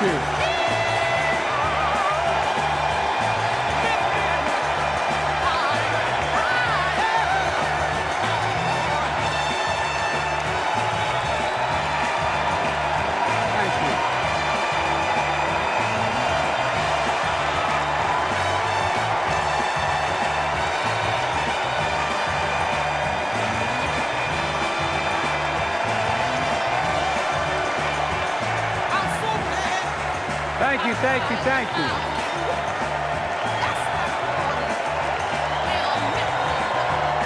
you. Thank you, thank you, thank you.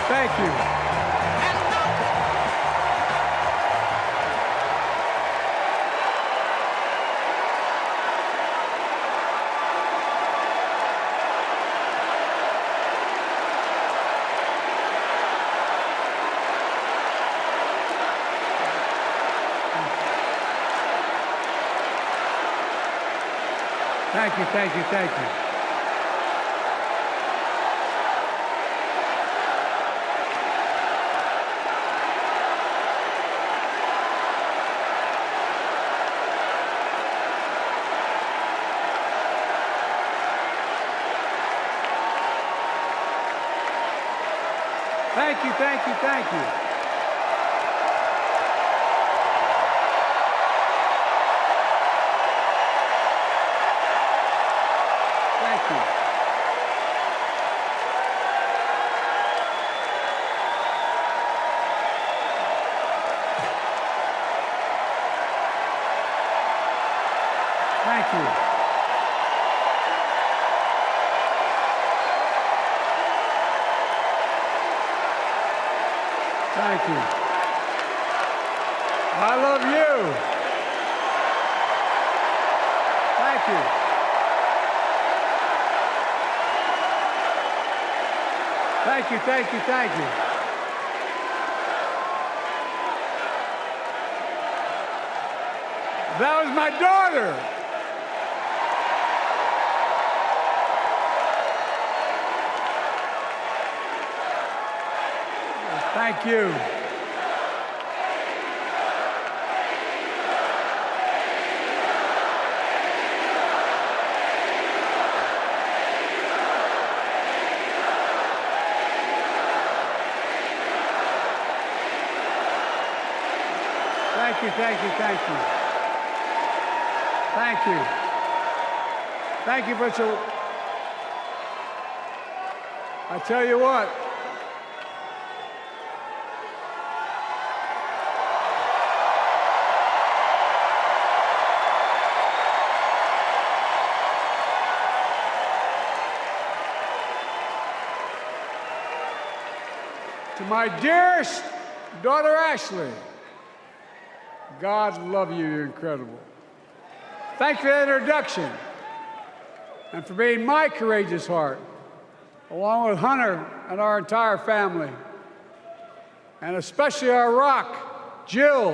Thank you. Thank you, thank you, thank you. Thank you, thank you, thank you. Thank you. Thank you. Thank you. I love you. Thank you. Thank you, thank you, thank you. That was my daughter. Thank you. Thank you, thank you, thank you. Thank you. Thank you for so. I tell you what. To my dearest daughter, Ashley, God love you, you're incredible. Thanks for the introduction and for being my courageous heart, along with Hunter and our entire family, and especially our rock, Jill.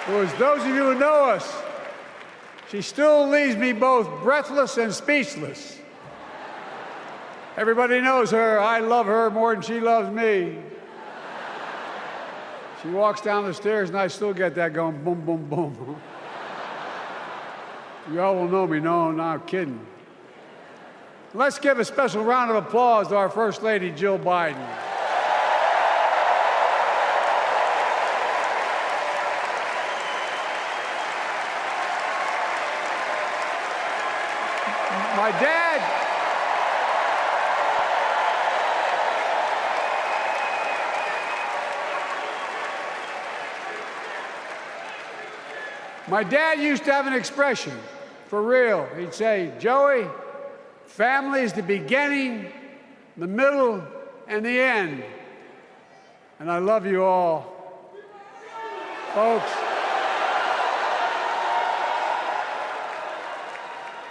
Who, as those of you who know us, she still leaves me both breathless and speechless. Everybody knows her. I love her more than she loves me. She walks down the stairs and I still get that going boom, boom, boom. You all will know me. No, I'm kidding. Let's give a special round of applause to our First Lady, Jill Biden. My dad used to have an expression, for real. He'd say, Joey, family is the beginning, the middle, and the end. And I love you all. Folks.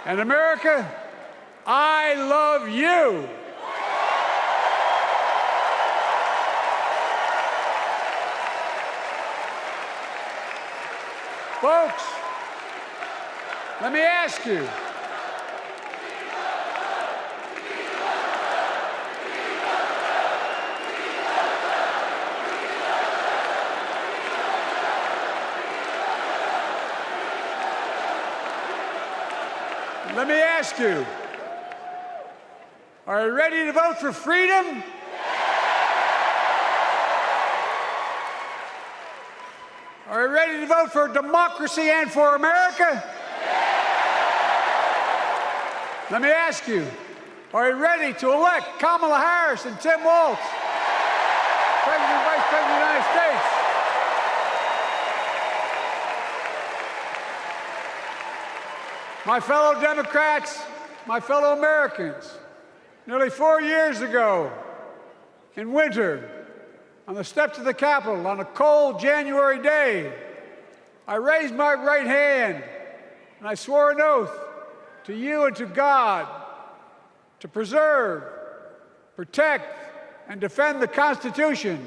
And America, I love you. Folks, let me ask you. Let me ask you, are you ready to vote for freedom? Are you ready to vote for democracy and for America? Let me ask you, are you ready to elect Kamala Harris and Tim Walz, President and Vice President of the United States? My fellow Democrats, my fellow Americans, nearly 4 years ago, in winter, on the steps of the Capitol, on a cold January day, I raised my right hand and I swore an oath to you and to God to preserve, protect, and defend the Constitution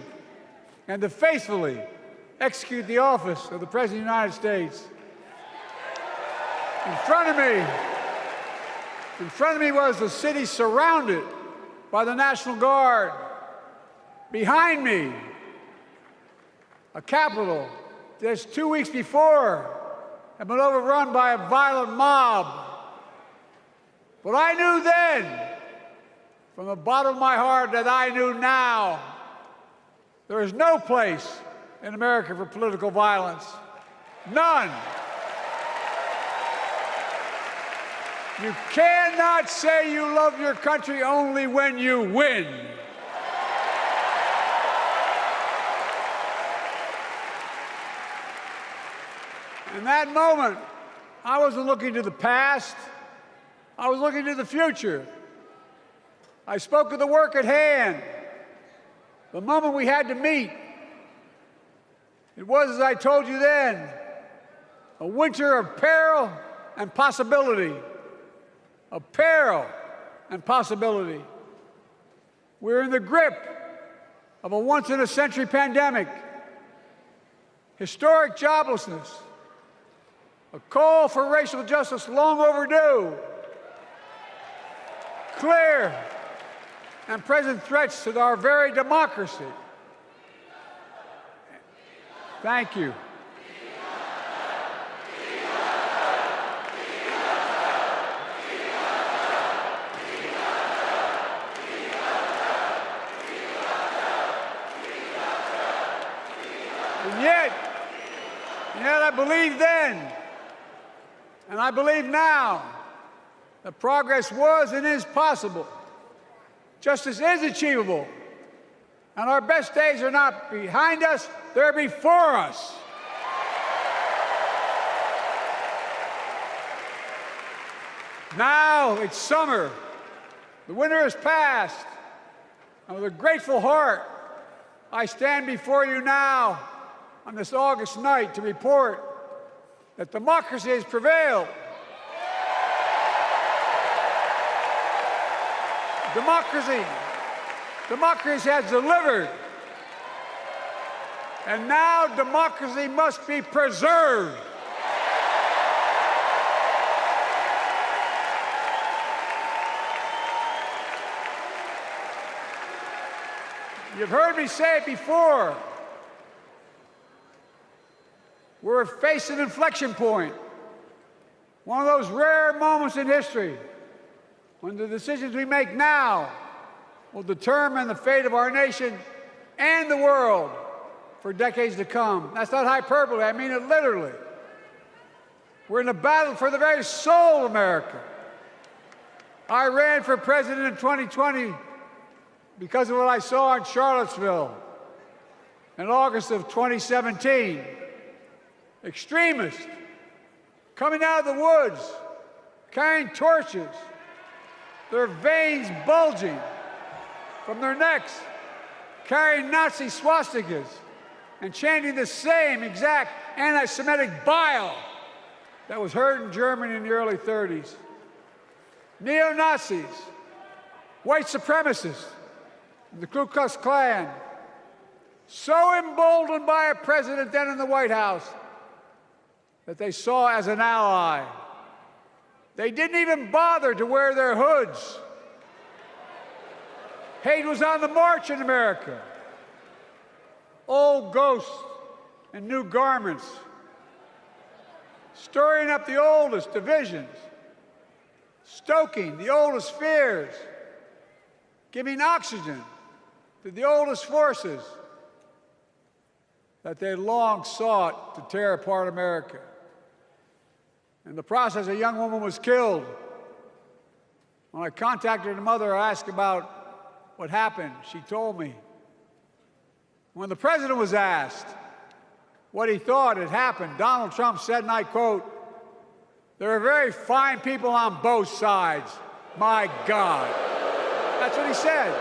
and to faithfully execute the office of the President of the United States. In front of me was the city surrounded by the National Guard. Behind me, a Capitol just 2 weeks before had been overrun by a violent mob. But I knew then, from the bottom of my heart, that I knew now, there is no place in America for political violence. None. You cannot say you love your country only when you win. In that moment, I wasn't looking to the past. I was looking to the future. I spoke of the work at hand, the moment we had to meet. It was, as I told you then, a winter of peril and possibility. Of peril and possibility. We're in the grip of a once-in-a-century pandemic, historic joblessness, a call for racial justice long overdue, clear and present threats to our very democracy. Thank you. And yet I believed then, and I believe now, that progress was and is possible. Justice is achievable. And our best days are not behind us, they're before us. Now it's summer. The winter has passed. And with a grateful heart, I stand before you now on this August night to report that democracy has prevailed. Democracy has delivered. And now democracy must be preserved. You've heard me say it before. We're facing an inflection point, one of those rare moments in history when the decisions we make now will determine the fate of our nation and the world for decades to come. That's not hyperbole, I mean it literally. We're in a battle for the very soul of America. I ran for president in 2020 because of what I saw in Charlottesville in August of 2017. Extremists coming out of the woods, carrying torches, their veins bulging from their necks, carrying Nazi swastikas, and chanting the same exact anti-Semitic bile that was heard in Germany in the early 30s. Neo-Nazis, white supremacists, the Ku Klux Klan, so emboldened by a president then in the White House that they saw as an ally. They didn't even bother to wear their hoods. Hate was on the march in America. Old ghosts in new garments, stirring up the oldest divisions. stoking the oldest fears, giving oxygen to the oldest forces that they long sought to tear apart America. In the process, a young woman was killed. When I contacted her mother, I asked about what happened. She told me. When the president was asked what he thought had happened, Donald Trump said, and I quote, "There are very fine people on both sides. My God." That's what he said.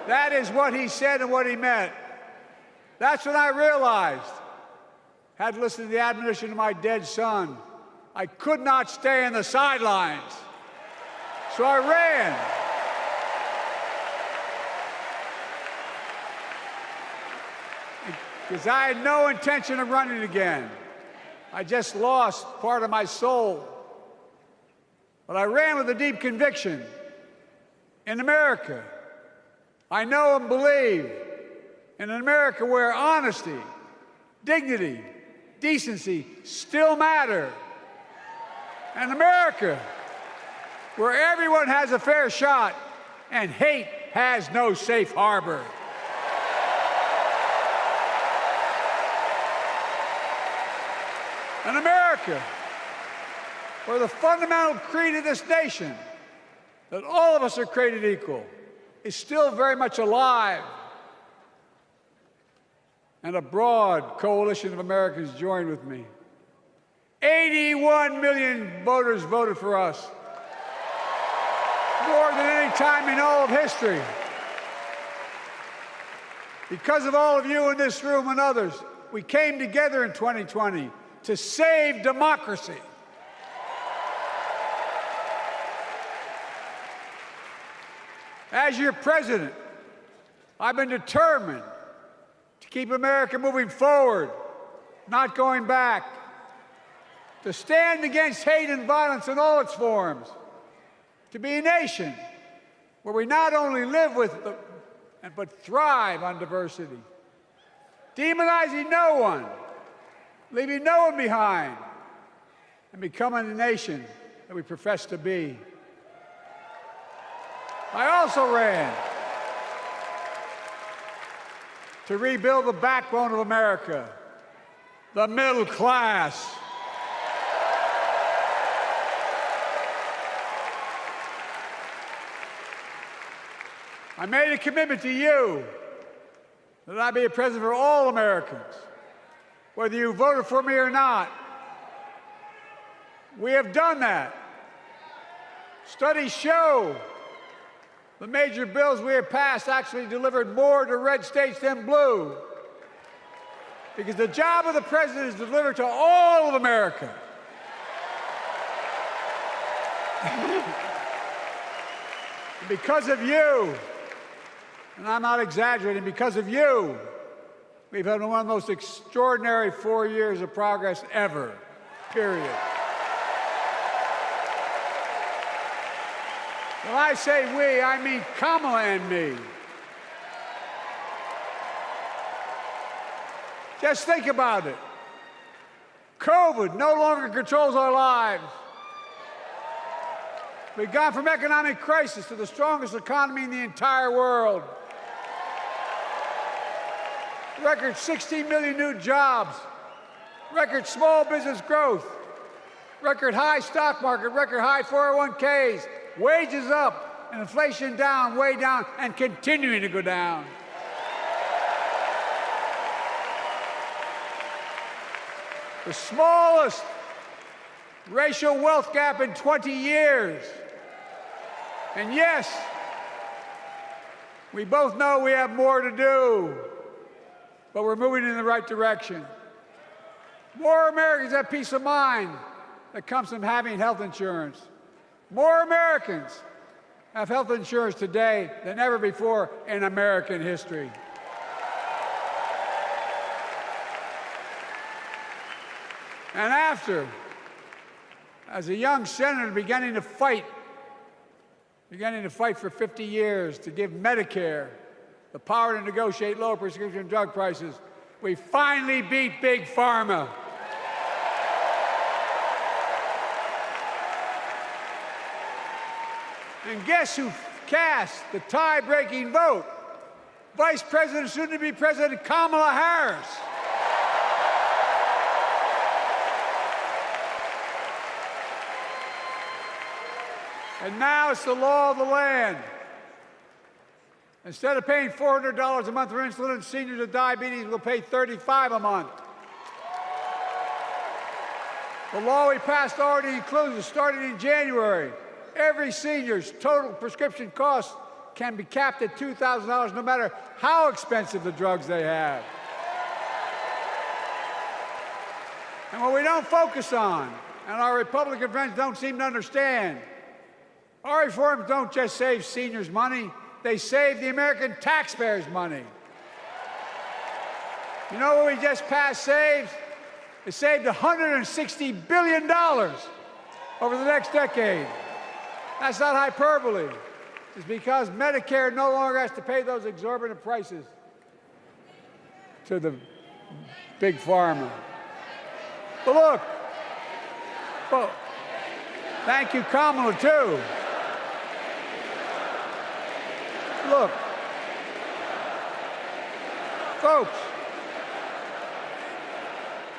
That is what he said and what he meant. That's when I realized, had listened to the admonition of my dead son, I could not stay in the sidelines. So I ran. Because I had no intention of running again. I just lost part of my soul. But I ran with a deep conviction. In America, I know and believe in an America where honesty, dignity, decency still matter. An America where everyone has a fair shot and hate has no safe harbor. An America where the fundamental creed of this nation, that all of us are created equal, is still very much alive. And a broad coalition of Americans joined with me. 81 million voters voted for us, more than any time in all of history. Because of all of you in this room and others, we came together in 2020 to save democracy. As your president, I've been determined to keep America moving forward, not going back, to stand against hate and violence in all its forms, to be a nation where we not only live with but thrive on diversity, demonizing no one, leaving no one behind, and becoming the nation that we profess to be. I also ran to rebuild the backbone of America, the middle class. I made a commitment to you that I'd be a president for all Americans, whether you voted for me or not. We have done that. Studies show the major bills we have passed actually delivered more to red states than blue, because the job of the president is to deliver to all of America. Because of you, and I'm not exaggerating, because of you, we've had one of the most extraordinary 4 years of progress ever, period. When I say we, I mean Kamala and me. Just think about it. COVID no longer controls our lives. We've gone from economic crisis to the strongest economy in the entire world. Record 16 million new jobs, record small business growth, record high stock market, record high 401ks, wages up, and inflation down, way down, and continuing to go down. The smallest racial wealth gap in 20 years. And yes, we both know we have more to do, but we're moving in the right direction. More Americans have peace of mind that comes from having health insurance. More Americans have health insurance today than ever before in American history. And after, as a young senator beginning to fight for 50 years to give Medicare the power to negotiate low prescription drug prices, we finally beat Big Pharma. And guess who cast the tie-breaking vote? Vice President, soon-to-be President Kamala Harris. And now it's the law of the land. Instead of paying $400 a month for insulin, seniors with diabetes will pay $35 a month. The law we passed already includes, starting in January, every senior's total prescription cost can be capped at $2,000 no matter how expensive the drugs they have. And what we don't focus on, and our Republican friends don't seem to understand, our reforms don't just save seniors money, they save the American taxpayers money. You know what we just passed saves? It saved $160 billion over the next decade. That's not hyperbole. It's because Medicare no longer has to pay those exorbitant prices to the big pharma. But look, oh, thank you, Kamala, too. Look, folks,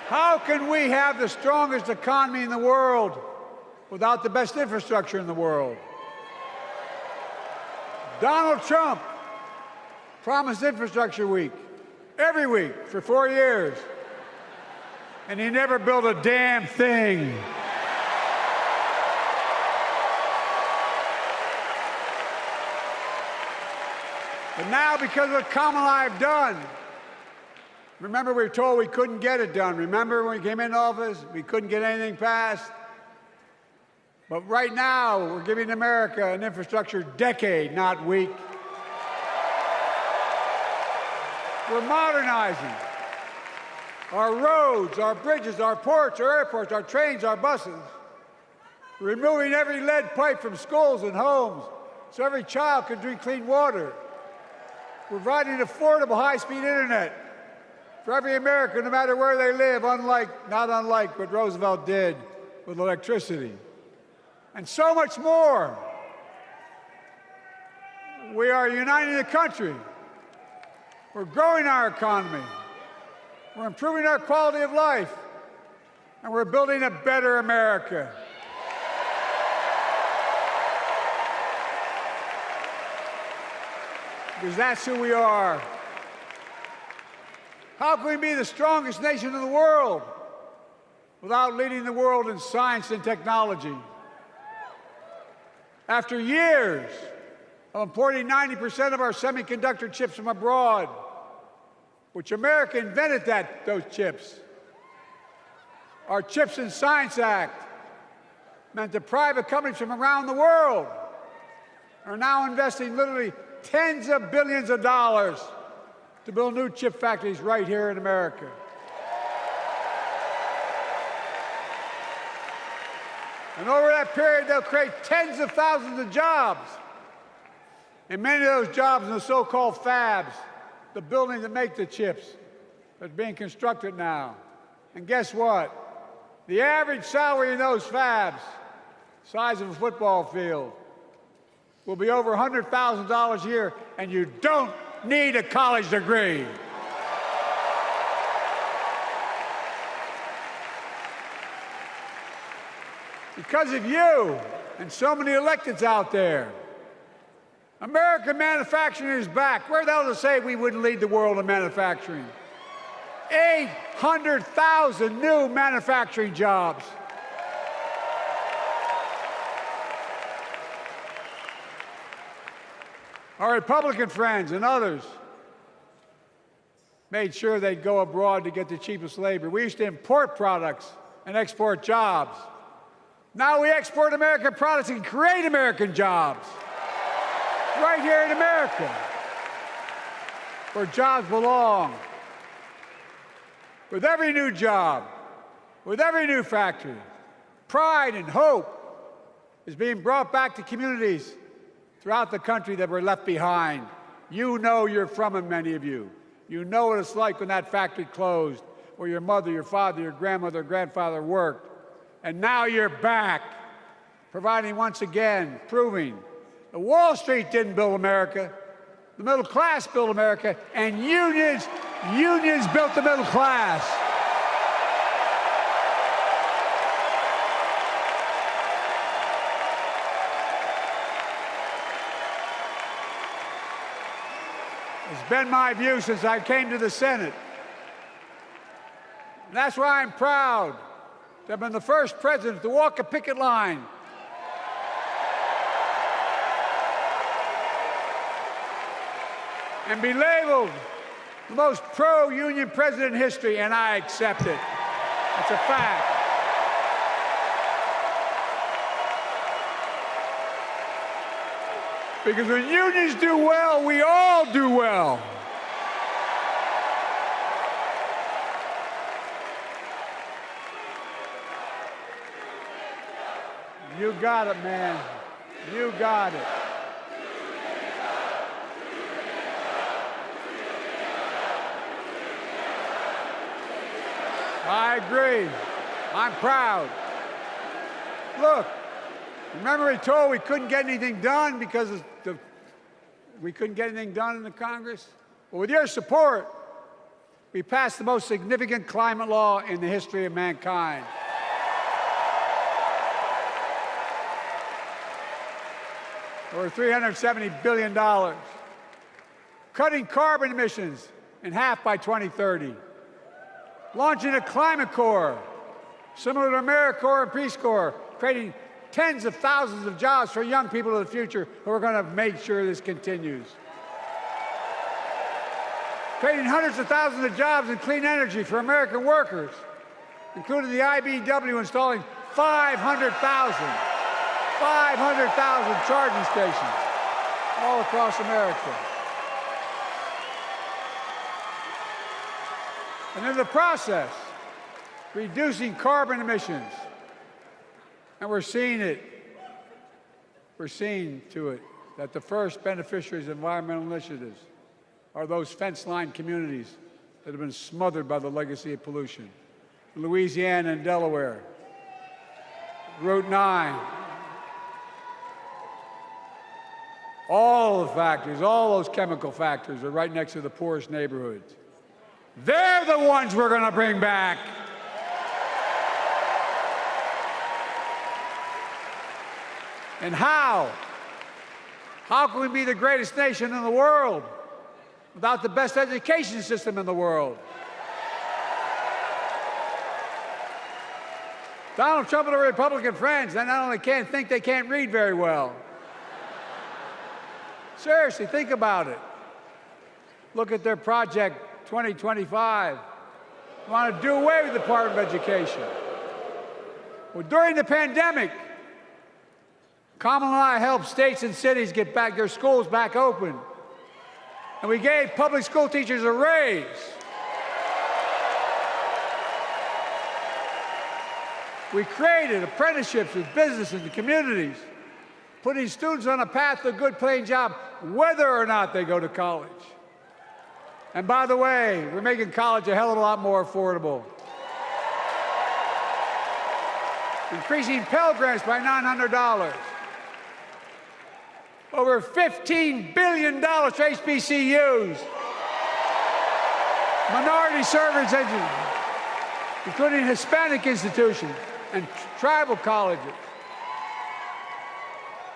how can we have the strongest economy in the world without the best infrastructure in the world? Donald Trump promised Infrastructure Week every week for 4 years, and he never built a damn thing. But now, because of what Kamala and I have done, remember we were told we couldn't get it done. Remember when we came into office, we couldn't get anything passed? But right now, we're giving America an infrastructure decade, not week. We're modernizing our roads, our bridges, our ports, our airports, our trains, our buses. We're removing every lead pipe from schools and homes so every child can drink clean water. We're providing affordable high-speed internet for every American, no matter where they live, not unlike what Roosevelt did with electricity. And so much more. We are uniting the country. We're growing our economy. We're improving our quality of life. And we're building a better America. Because that's who we are. How can we be the strongest nation in the world without leading the world in science and technology? After years of importing 90% of our semiconductor chips from abroad, which America invented those chips, our Chips and Science Act meant that private companies from around the world are now investing literally tens of billions of dollars to build new chip factories right here in America. And over that period, they'll create tens of thousands of jobs. And many of those jobs in the so-called fabs, the buildings that make the chips, that's being constructed now. And guess what? The average salary in those fabs, size of a football field, will be over $100,000 a year, and you don't need a college degree. Because of you and so many electeds out there, American manufacturing is back. Where the hell to say we wouldn't lead the world in manufacturing? 800,000 new manufacturing jobs. Our Republican friends and others made sure they'd go abroad to get the cheapest labor. We used to import products and export jobs. Now we export American products and create American jobs right here in America, where jobs belong. With every new job, with every new factory, pride and hope is being brought back to communities throughout the country that were left behind. You know you're from them, many of you. You know what it's like when that factory closed, where your mother, your father, your grandmother, grandfather worked. And now you're back, providing once again, proving Wall Street didn't build America. The middle class built America, and unions built the middle class. It's been my view since I came to the Senate. And that's why I'm proud to have been the first president to walk a picket line and be labeled the most pro-union president in history, and I accept it. It's a fact. Because when unions do well, we all do well. You got it, man. You got it. I agree. I'm proud. Look, remember he told we couldn't get anything done because we couldn't get anything done in the Congress? Well, with your support, we passed the most significant climate law in the history of mankind. Over $370 billion. Cutting carbon emissions in half by 2030. Launching a climate corps, similar to AmeriCorps and Peace Corps, creating tens of thousands of jobs for young people of the future who are going to make sure this continues. Creating hundreds of thousands of jobs in clean energy for American workers, including the IBEW installing 500,000 charging stations all across America. And in the process, reducing carbon emissions. And we're seeing it. We're seeing to it that the first beneficiaries of environmental initiatives are those fence-lined communities that have been smothered by the legacy of pollution. Louisiana and Delaware, Route 9, all the factories, all those chemical factories are right next to the poorest neighborhoods. They're the ones we're going to bring back. And how? How can we be the greatest nation in the world without the best education system in the world? Donald Trump and the Republican friends, they not only can't think, they can't read very well. Seriously, think about it. Look at their Project 2025. They want to do away with the Department of Education. Well, during the pandemic, Kamala and I helped states and cities get back their schools back open. And we gave public school teachers a raise. We created apprenticeships with businesses and communities, putting students on a path to a good paying job, whether or not they go to college. And by the way, we're making college a hell of a lot more affordable. Increasing Pell Grants by $900. Over $15 billion for HBCUs. Minority service education, including Hispanic institutions and tribal colleges.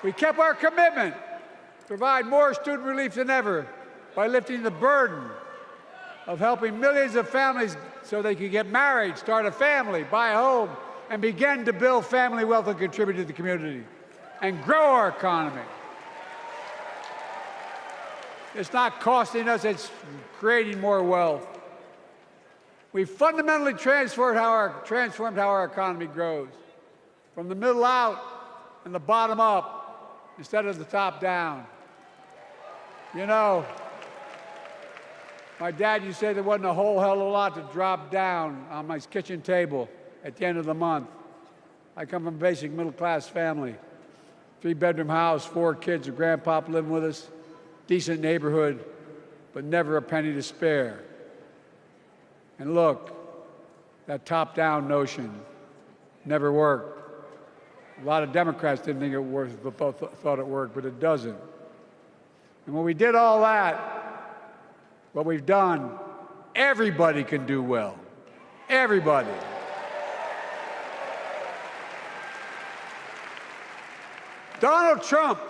We kept our commitment to provide more student relief than ever by lifting the burden of helping millions of families so they could get married, start a family, buy a home, and begin to build family wealth and contribute to the community and grow our economy. It's not costing us, it's creating more wealth. We fundamentally transformed how our economy grows, from the middle out and the bottom up instead of the top down. You know, my dad used to say there wasn't a whole hell of a lot to drop down on my kitchen table at the end of the month. I come from a basic middle-class family, 3-bedroom house, 4 kids, a grandpop living with us, decent neighborhood, but never a penny to spare. And look, that top-down notion never worked. A lot of Democrats didn't think it worked, thought it worked, but it doesn't. And when we did all that, what we've done, everybody can do well. Everybody. Donald Trump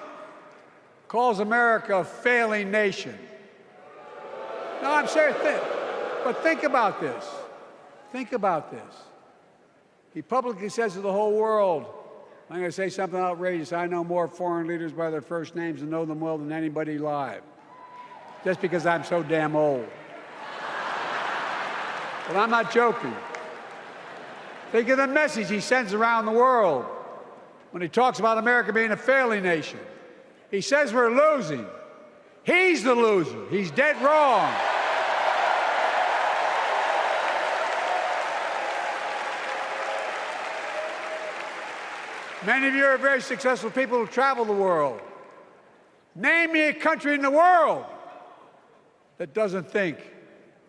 calls America a failing nation. No, I'm serious. But think about this. Think about this. He publicly says to the whole world, I'm going to say something outrageous. I know more foreign leaders by their first names and know them well than anybody alive. Just because I'm so damn old. But I'm not joking. Think of the message he sends around the world when he talks about America being a failing nation. He says we're losing. He's the loser. He's dead wrong. Many of you are very successful people who travel the world. Name me a country in the world that doesn't think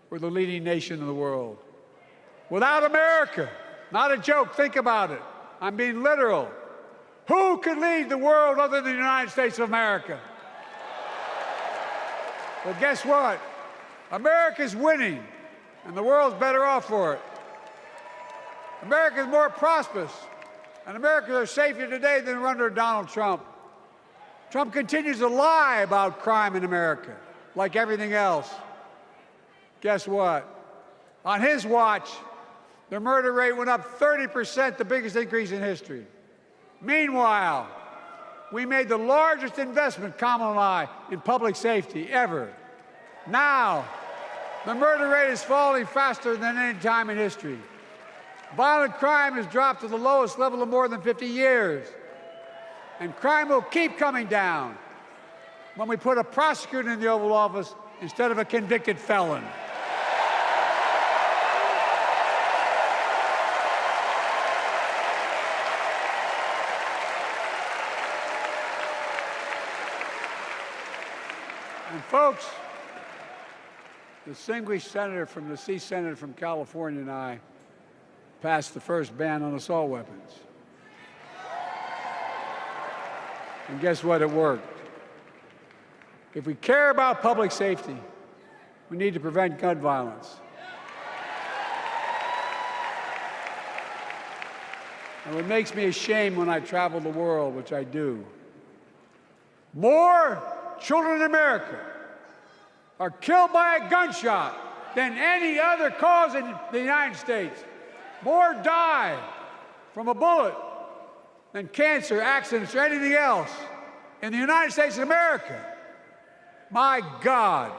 we're the leading nation in the world. Without America, not a joke, think about it. I'm being literal. Who could lead the world other than the United States of America? Well, guess what? America's winning, and the world's better off for it. America's more prosperous, and Americans are safer today than they were under Donald Trump. Trump continues to lie about crime in America, like everything else. Guess what? On his watch, the murder rate went up 30%, the biggest increase in history. Meanwhile, we made the largest investment, Kamala and I, in public safety ever. Now, the murder rate is falling faster than any time in history. Violent crime has dropped to the lowest level of more than 50 years. And crime will keep coming down when we put a prosecutor in the Oval Office instead of a convicted felon. And folks, the distinguished senator from the Senator from California and I passed the first ban on assault weapons. And guess what? It worked. If we care about public safety, we need to prevent gun violence. And what makes me ashamed when I travel the world, which I do, more children in America are killed by a gunshot than any other cause in the United States. More die from a bullet than cancer, accidents, or anything else in the United States of America. My God.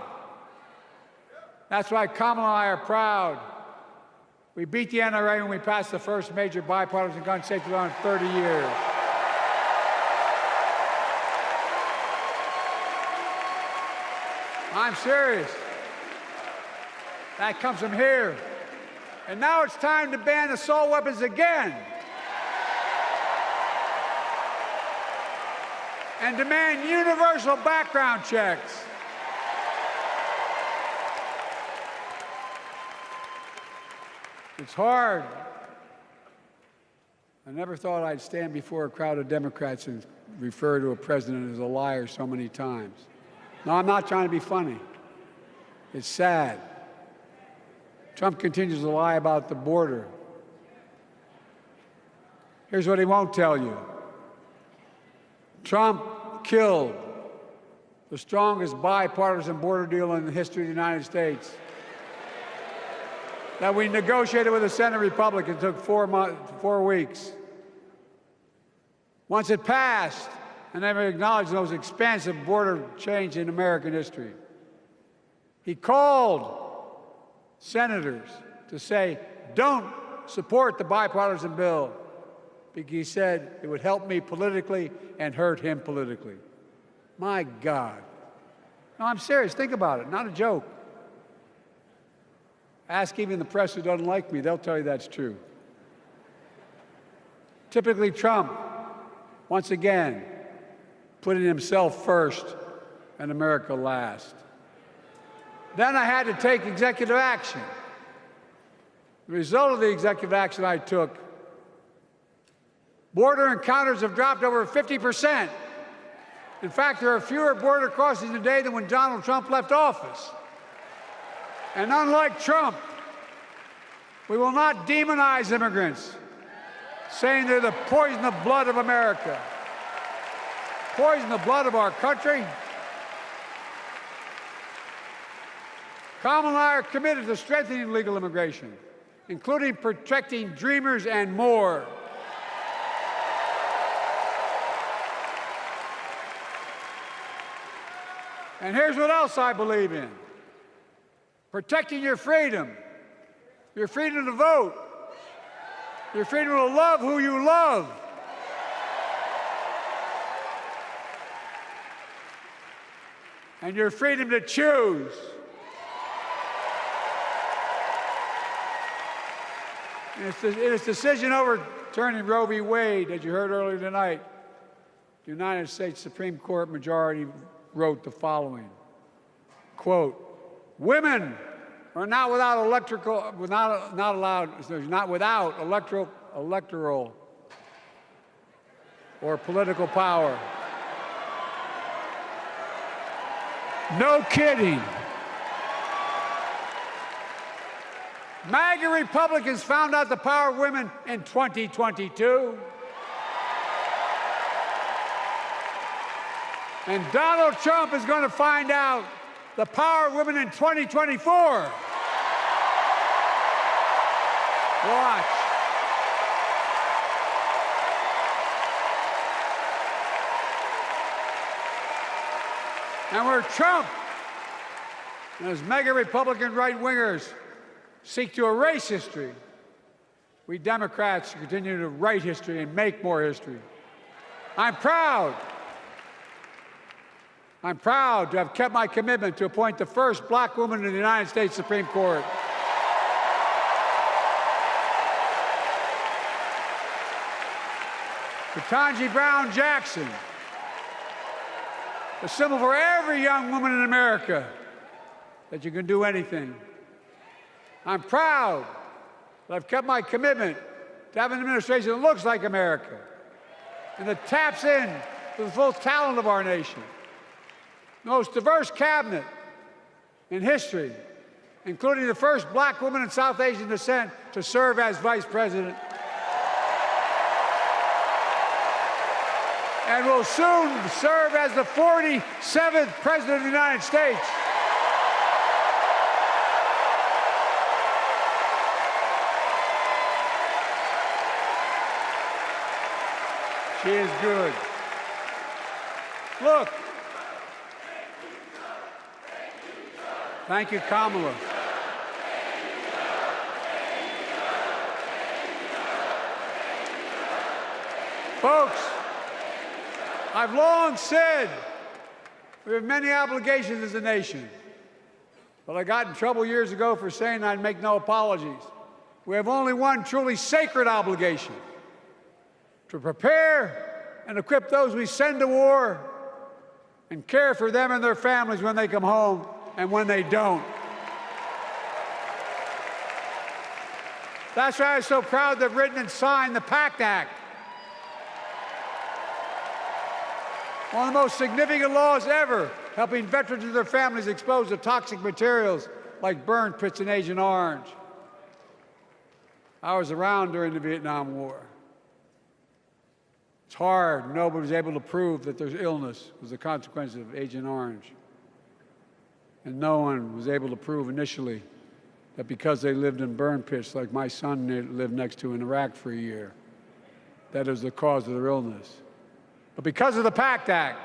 That's why Kamala and I are proud. We beat the NRA when we passed the first major bipartisan gun safety law in 30 years. I'm serious. That comes from here. And now it's time to ban assault weapons again. And demand universal background checks. It's hard. I never thought I'd stand before a crowd of Democrats and refer to a president as a liar so many times. No, I'm not trying to be funny. It's sad. Trump continues to lie about the border. Here's what he won't tell you. Trump killed the strongest bipartisan border deal in the history of the United States that we negotiated with the Senate Republicans. Took 4 weeks. Once it passed, and never acknowledged the most expansive border change in American history. He called senators to say, don't support the bipartisan bill, because he said it would help me politically and hurt him politically. My God. No, I'm serious. Think about it. Not a joke. Ask even the press who doesn't like me. They'll tell you that's true. Typically, Trump, once again, putting himself first and America last. Then I had to take executive action. The result of the executive action I took Border encounters have dropped over 50%. In fact, there are fewer border crossings today than when Donald Trump left office. And unlike Trump, we will not demonize immigrants, saying they're the poison of blood of America. Poison the blood of our country. Kamala and I are committed to strengthening legal immigration, including protecting dreamers and more. And here's what else I believe in: protecting your freedom to vote, your freedom to love who you love, and your freedom to choose. In its decision overturning Roe v. Wade, as you heard earlier tonight, the United States Supreme Court majority wrote the following, quote, "Women are not without electoral or political power." No kidding. MAGA Republicans found out the power of women in 2022. And Donald Trump is going to find out the power of women in 2024. Watch. And where Trump and his mega Republican right-wingers seek to erase history, we Democrats continue to write history and make more history. I'm proud to have kept my commitment to appoint the first black woman to the United States Supreme Court. Ketanji Brown Jackson, a symbol for every young woman in America that you can do anything. I'm proud that I've kept my commitment to have an administration that looks like America and that taps in to the full talent of our nation. The most diverse cabinet in history, including the first black woman of South Asian descent to serve as vice president, and will soon serve as the 47th president of the United States. She is good. Look. Thank you, Kamala. Folks, I've long said we have many obligations as a nation, but I got in trouble years ago for saying I'd make no apologies. We have only one truly sacred obligation: to prepare and equip those we send to war and care for them and their families when they come home and when they don't. That's why I'm so proud to have written and signed the PACT Act, one of the most significant laws ever, helping veterans and their families exposed to toxic materials like burn pits in Agent Orange. I was around during the Vietnam War. It's hard. Nobody was able to prove that there's illness was a consequence of Agent Orange. And no one was able to prove initially that because they lived in burn pits like my son lived next to in Iraq for a year, that is the cause of their illness. But because of the PACT Act,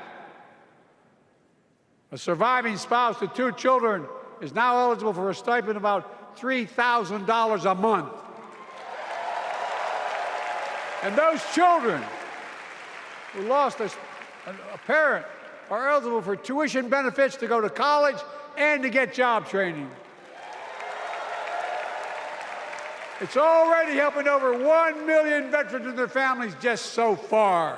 a surviving spouse with 2 children is now eligible for a stipend of about $3,000 a month. And those children who lost a parent are eligible for tuition benefits to go to college and to get job training. It's already helping over 1 million veterans and their families just so far.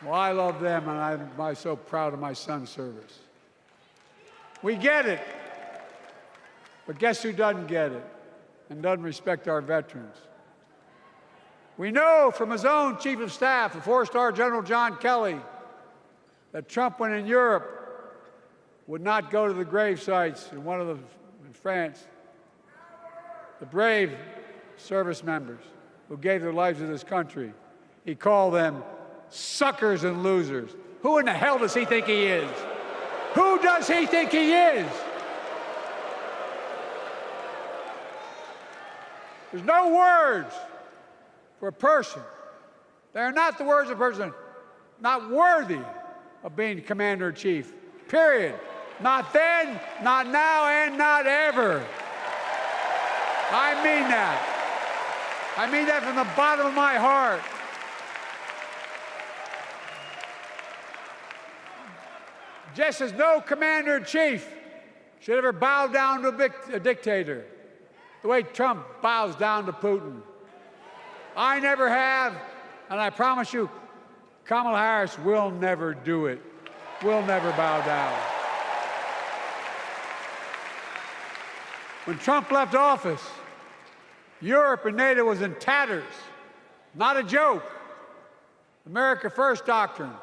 Well, I love them, and I'm so proud of my son's service. We get it, but guess who doesn't get it? and doesn't respect our veterans. We know from his own chief of staff, the four-star General John Kelly, that Trump, when in Europe, would not go to the grave sites in France. The brave service members who gave their lives to this country. He called them suckers and losers. Who in the hell does he think he is? Who does he think he is? There's no words for a person. They are not the words of a person not worthy of being commander-in-chief, period. Not then, not now, and not ever. I mean that. I mean that from the bottom of my heart. Just as no commander-in-chief should ever bow down to a dictator, the way Trump bows down to Putin. I never have, and I promise you, Kamala Harris will never do it. Will never bow down. When Trump left office, Europe and NATO was in tatters. Not a joke. America First doctrine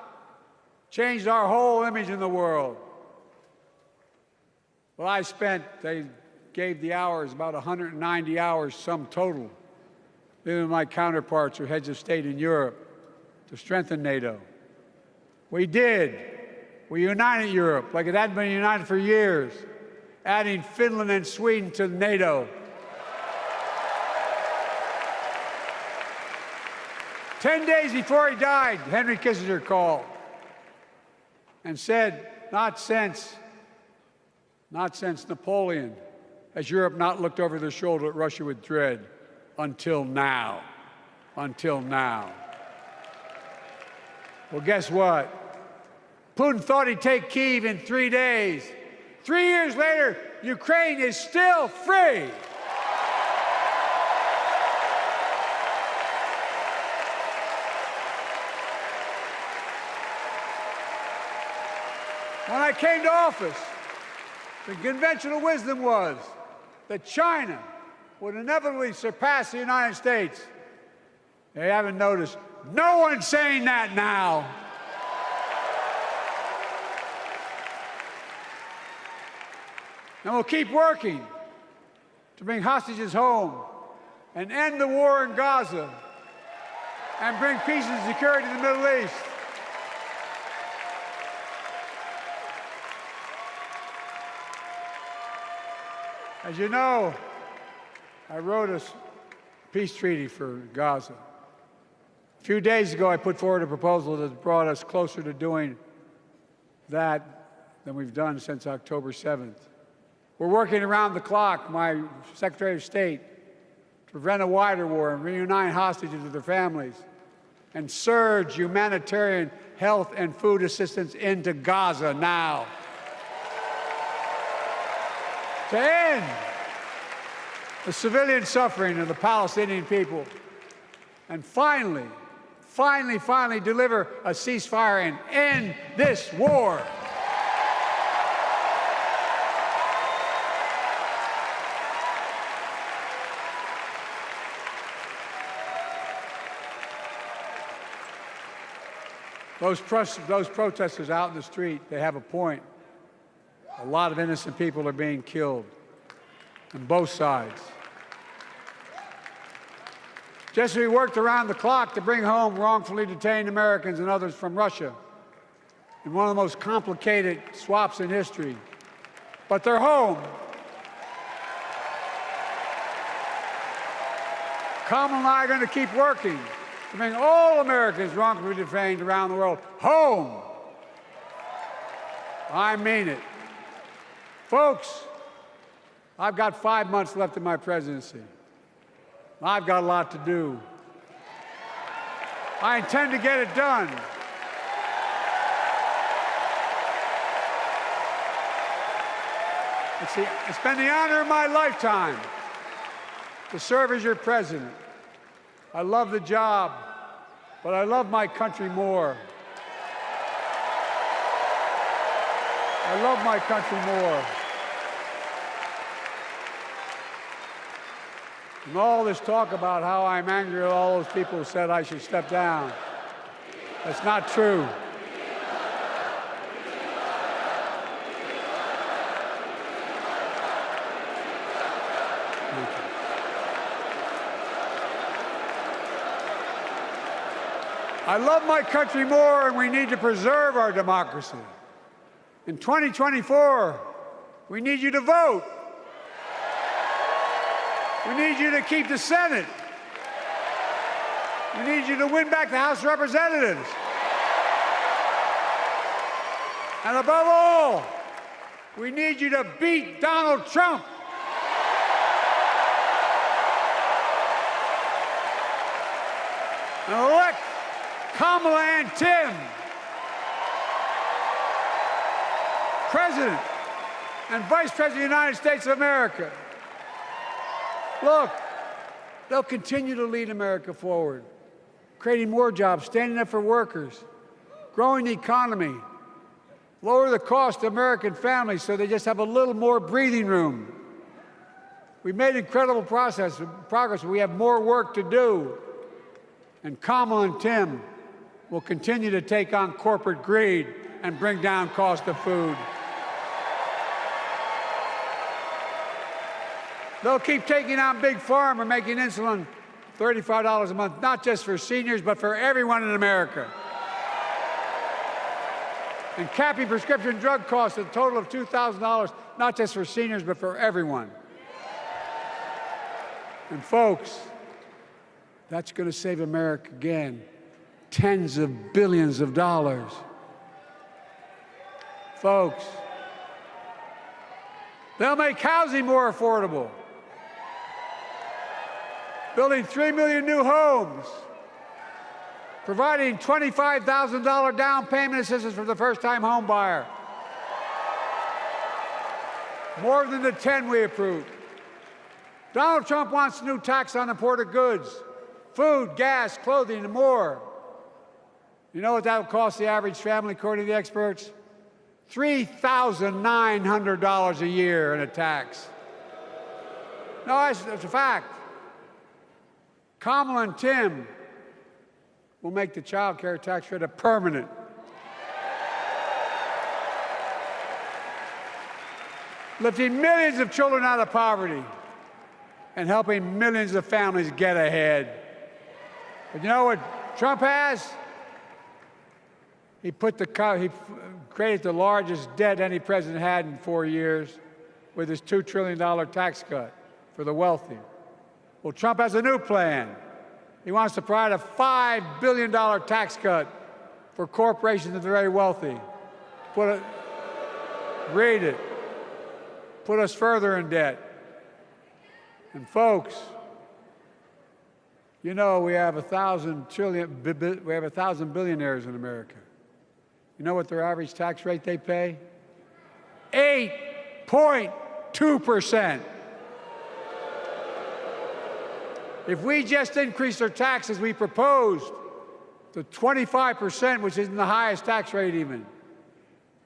changed our whole image in the world. Well, they gave the hours, about 190 hours sum total, even my counterparts or heads of state in Europe, to strengthen NATO. We did. We united Europe like it hadn't been united for years, adding Finland and Sweden to NATO. 10 days before he died, Henry Kissinger called and said, not since Napoleon has Europe not looked over their shoulder at Russia with dread, until now. Until now. Well, guess what? Putin thought he'd take Kyiv in 3 days. 3 years later, Ukraine is still free. When I came to office, the conventional wisdom was that China would inevitably surpass the United States. They haven't noticed. No one's saying that now. And we'll keep working to bring hostages home and end the war in Gaza and bring peace and security to the Middle East. As you know, I wrote a peace treaty for Gaza. A few days ago, I put forward a proposal that brought us closer to doing that than we've done since October 7th. We're working around the clock, my Secretary of State, to prevent a wider war and reunite hostages with their families and surge humanitarian health and food assistance into Gaza now. To end the civilian suffering of the Palestinian people, and finally deliver a ceasefire and end this war. Those protesters out in the street, they have a point. A lot of innocent people are being killed on both sides. Just as we worked around the clock to bring home wrongfully detained Americans and others from Russia in one of the most complicated swaps in history, but they're home. Kamala and I are going to keep working to bring all Americans wrongfully detained around the world home. I mean it. Folks, I've got 5 months left in my presidency. I've got a lot to do. I intend to get it done. It's been the honor of my lifetime to serve as your president. I love the job, but I love my country more. I love my country more. And all this talk about how I'm angry at all those people who said I should step down. That's not true. I love my country more, and we need to preserve our democracy. In 2024, we need you to vote. We need you to keep the Senate. We need you to win back the House of Representatives. And above all, we need you to beat Donald Trump. And elect Kamala and Tim, President and Vice President of the United States of America. Look, they'll continue to lead America forward, creating more jobs, standing up for workers, growing the economy, lower the cost to American families so they just have a little more breathing room. We've made incredible progress, but we have more work to do. And Kamala and Tim will continue to take on corporate greed and bring down cost of food. They'll keep taking on Big Pharma, making insulin $35 a month, not just for seniors, but for everyone in America. And capping prescription drug costs at a total of $2,000, not just for seniors, but for everyone. And folks, that's going to save America again tens of billions of dollars. Folks, they'll make housing more affordable, building 3 million new homes, providing $25,000 down payment assistance for the first-time home buyer, more than the 10 we approved. Donald Trump wants a new tax on imported goods, food, gas, clothing, and more. You know what that will cost the average family, according to the experts? $3,900 a year in a tax. No, that's a fact. Kamala and Tim will make the child care tax credit permanent. Lifting millions of children out of poverty and helping millions of families get ahead. But you know what Trump has? He created the largest debt any president had in 4 years with his $2 trillion tax cut for the wealthy. Well, Trump has a new plan. He wants to provide a $5 billion tax cut for corporations and the very wealthy. Read it. Put us further in debt. And folks, you know we have 1,000 billionaires in America. You know what their average tax rate they pay? 8.2%. If we just increase their taxes we proposed to 25%, which isn't the highest tax rate even,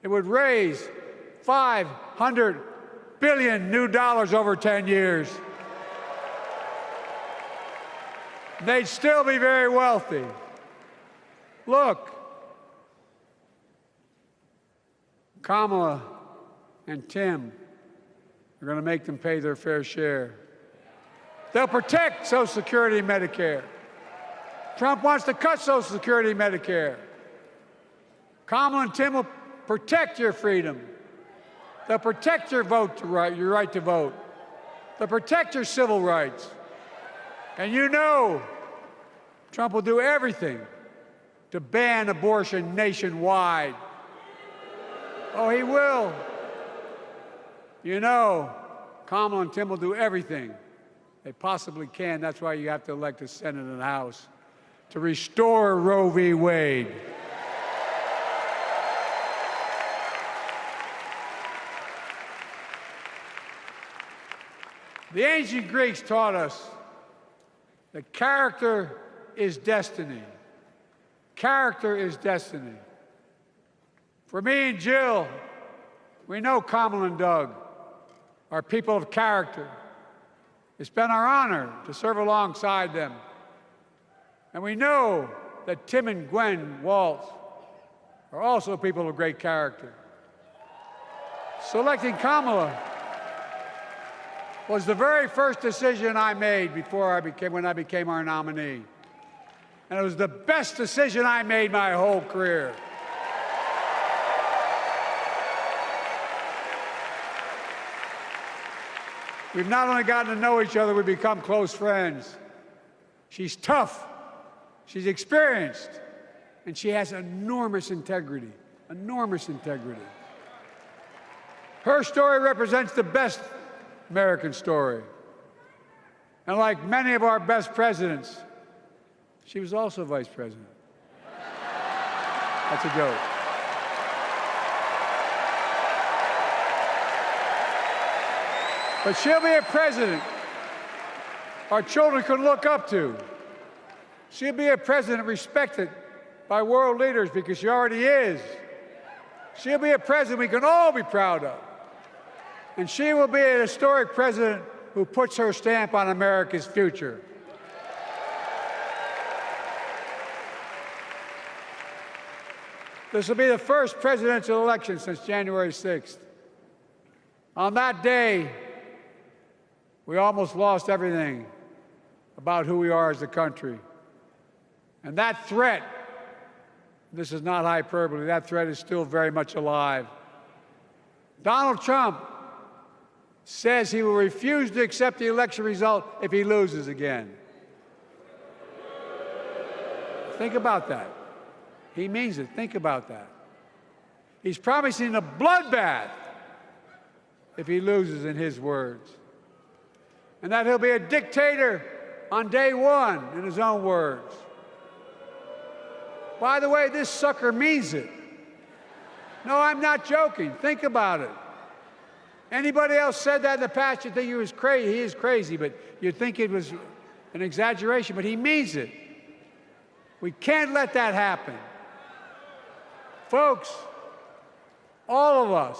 it would raise $500 billion new dollars over 10 years. They'd still be very wealthy. Look, Kamala and Tim are going to make them pay their fair share. They'll protect Social Security and Medicare. Trump wants to cut Social Security and Medicare. Kamala and Tim will protect your freedom. They'll protect your your right to vote. They'll protect your civil rights. And you know Trump will do everything to ban abortion nationwide. Oh, he will. You know Kamala and Tim will do everything they possibly can. That's why you have to elect the Senate and the House to restore Roe v. Wade. The ancient Greeks taught us that character is destiny. Character is destiny. For me and Jill, we know Kamala and Doug are people of character. It's been our honor to serve alongside them. And we know that Tim and Gwen Waltz are also people of great character. Selecting Kamala was the very first decision I made when I became our nominee. And it was the best decision I made my whole career. We've not only gotten to know each other, we've become close friends. She's tough, she's experienced, and she has enormous integrity, enormous integrity. Her story represents the best American story. And like many of our best presidents, she was also vice president. That's a joke. But she'll be a president our children can look up to. She'll be a president respected by world leaders because she already is. She'll be a president we can all be proud of. And she will be a historic president who puts her stamp on America's future. This will be the first presidential election since January 6th. On that day, we almost lost everything about who we are as a country. And that threat, this is not hyperbole, that threat is still very much alive. Donald Trump says he will refuse to accept the election result if he loses again. Think about that. He means it. Think about that. He's promising a bloodbath if he loses, in his words. And that he'll be a dictator on day one, in his own words. By the way, this sucker means it. No, I'm not joking. Think about it. Anybody else said that in the past, you'd think he was crazy. He is crazy, but you'd think it was an exaggeration, but he means it. We can't let that happen. Folks, all of us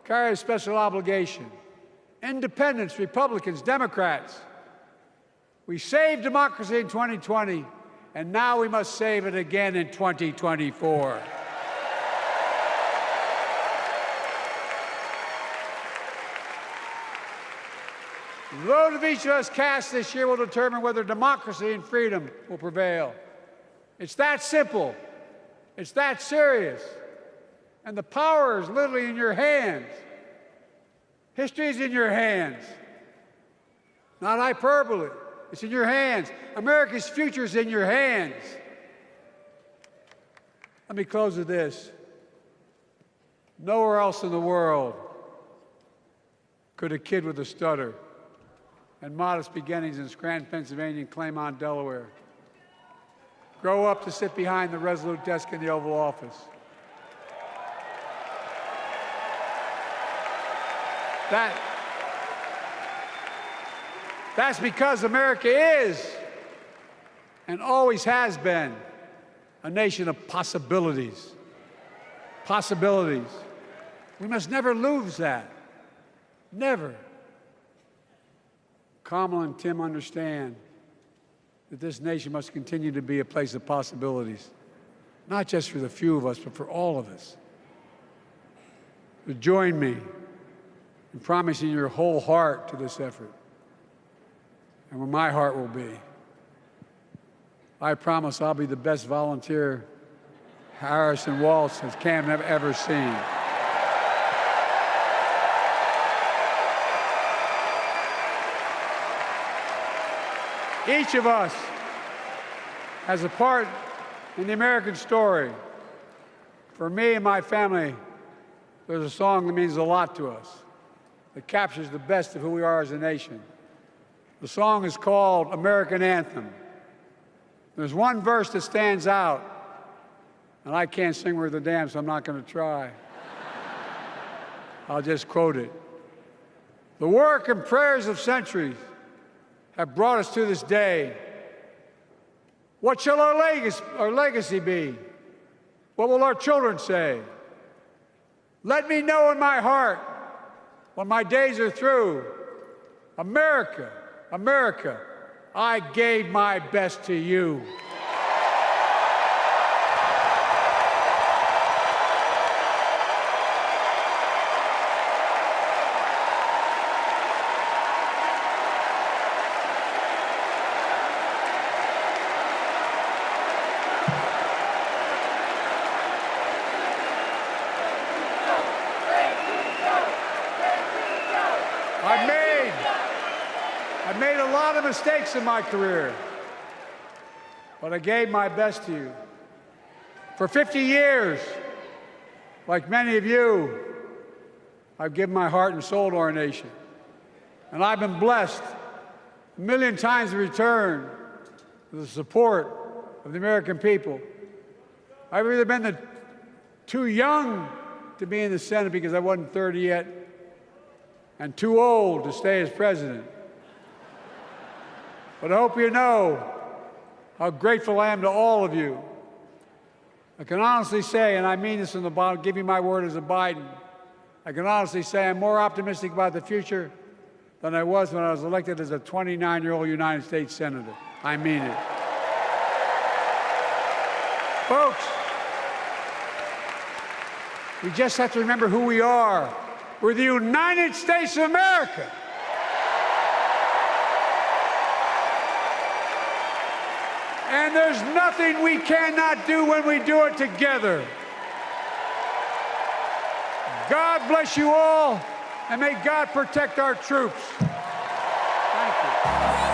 carry a special obligation. Independents, Republicans, Democrats. We saved democracy in 2020, and now we must save it again in 2024. The vote of each of us cast this year will determine whether democracy and freedom will prevail. It's that simple. It's that serious. And the power is literally in your hands. History is in your hands. Not hyperbole. It's in your hands. America's future is in your hands. Let me close with this. Nowhere else in the world could a kid with a stutter and modest beginnings in Scranton, Pennsylvania, and Claymont, Delaware, grow up to sit behind the resolute desk in the Oval Office. That's because America is and always has been a nation of possibilities. Possibilities. We must never lose that. Never. Kamala and Tim understand that this nation must continue to be a place of possibilities, not just for the few of us, but for all of us. So join me in promising your whole heart to this effort, and where my heart will be. I promise I'll be the best volunteer Harrison Waltz has Cam ever seen. Each of us has a part in the American story. For me and my family, there's a song that means a lot to us, that captures the best of who we are as a nation. The song is called American Anthem. There's one verse that stands out, and I can't sing worth a damn, so I'm not going to try. I'll just quote it. The work and prayers of centuries have brought us to this day. What shall our legacy be? What will our children say? Let me know in my heart, when my days are through, America America, I gave my best to you. I've made a lot of mistakes in my career, but I gave my best to you. For 50 years, like many of you, I've given my heart and soul to our nation. And I've been blessed a million times in return with the support of the American people. I've either been too young to be in the Senate because I wasn't 30 yet, and too old to stay as president. But I hope you know how grateful I am to all of you. I can honestly say, and I mean this from the bottom, give you my word as a Biden, I can honestly say I'm more optimistic about the future than I was when I was elected as a 29-year-old United States Senator. I mean it. Folks, we just have to remember who we are. We're the United States of America. And there's nothing we cannot do when we do it together. God bless you all, and may God protect our troops. Thank you.